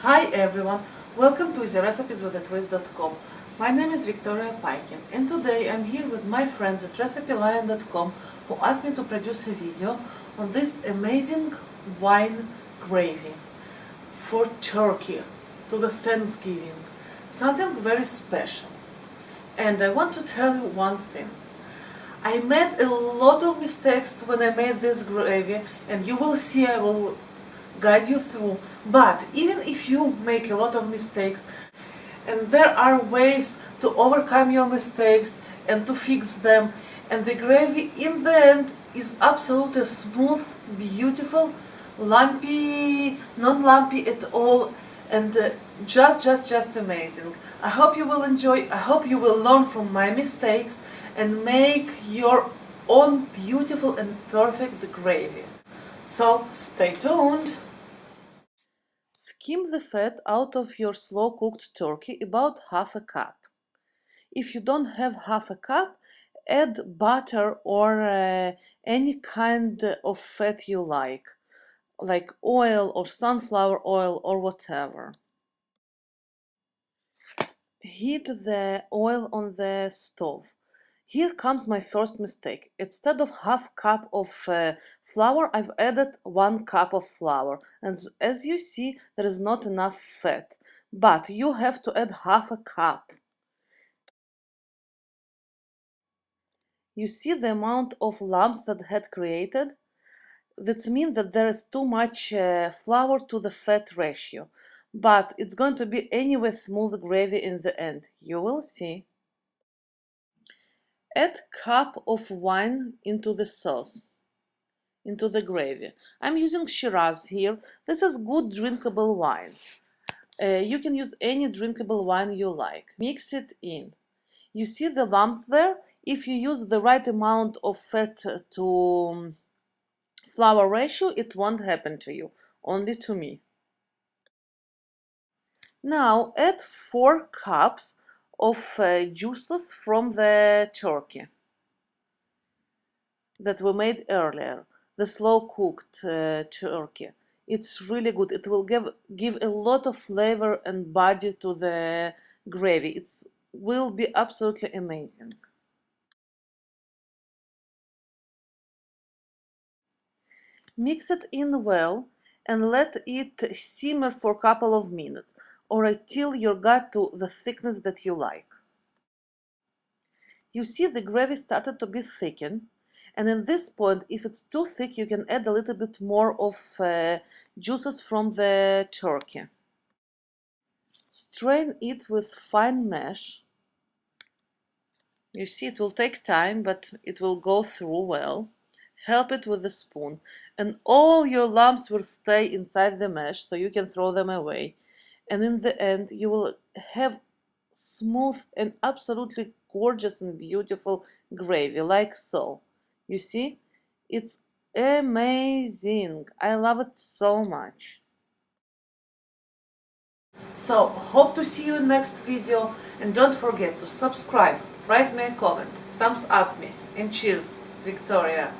Hi everyone, welcome to easyrecipeswithatwist.com. My name is Victoria Paikin and today I'm here with my friends at RecipeLion.com who asked me to produce a video on this amazing wine gravy for turkey to the Thanksgiving. Something very special. And I want to tell you one thing. I made a lot of mistakes when I made this gravy, and you will see I will guide you through. But even if you make a lot of mistakes, and there are ways to overcome your mistakes and to fix them, and the gravy in the end is absolutely smooth, beautiful, lumpy, not lumpy at all, and just amazing. I hope you will enjoy. I hope you will learn from my mistakes and make your own beautiful and perfect gravy. So stay tuned. Skim the fat out of your slow-cooked turkey, about half a cup. If you don't have half a cup, add butter or any kind of fat you like oil or sunflower oil or whatever. Heat the oil on the stove. Here comes my first mistake. Instead of half cup of flour, I've added 1 cup of flour. And as you see, there is not enough fat. But you have to add half a cup. You see the amount of lumps that had created? That means that there is too much flour to the fat ratio. But it's going to be anyway smooth gravy in the end. You will see. Add cup of wine into the sauce, into the gravy. I'm using Shiraz here. This is good drinkable wine. You can use any drinkable wine you like. Mix it in. You see the lumps there? If you use the right amount of fat to flour ratio, it won't happen to you, only to me. Now add 4 cups of juices from the turkey that we made earlier, the slow-cooked turkey. It's really good. It will give a lot of flavor and body to the gravy. It will be absolutely amazing. Mix it in well and let it simmer for a couple of minutes or until you got to the thickness that you like. You see the gravy started to be thickened. And in this point, if it's too thick, you can add a little bit more of juices from the turkey. Strain it with fine mesh. You see, it will take time, but it will go through well. Help it with a spoon. And all your lumps will stay inside the mesh, so you can throw them away. And in the end, you will have smooth and absolutely gorgeous and beautiful gravy, like so. You see, it's amazing. I love it so much. So, hope to see you in next video, and don't forget to subscribe, write me a comment, thumbs up me, and cheers, Victoria.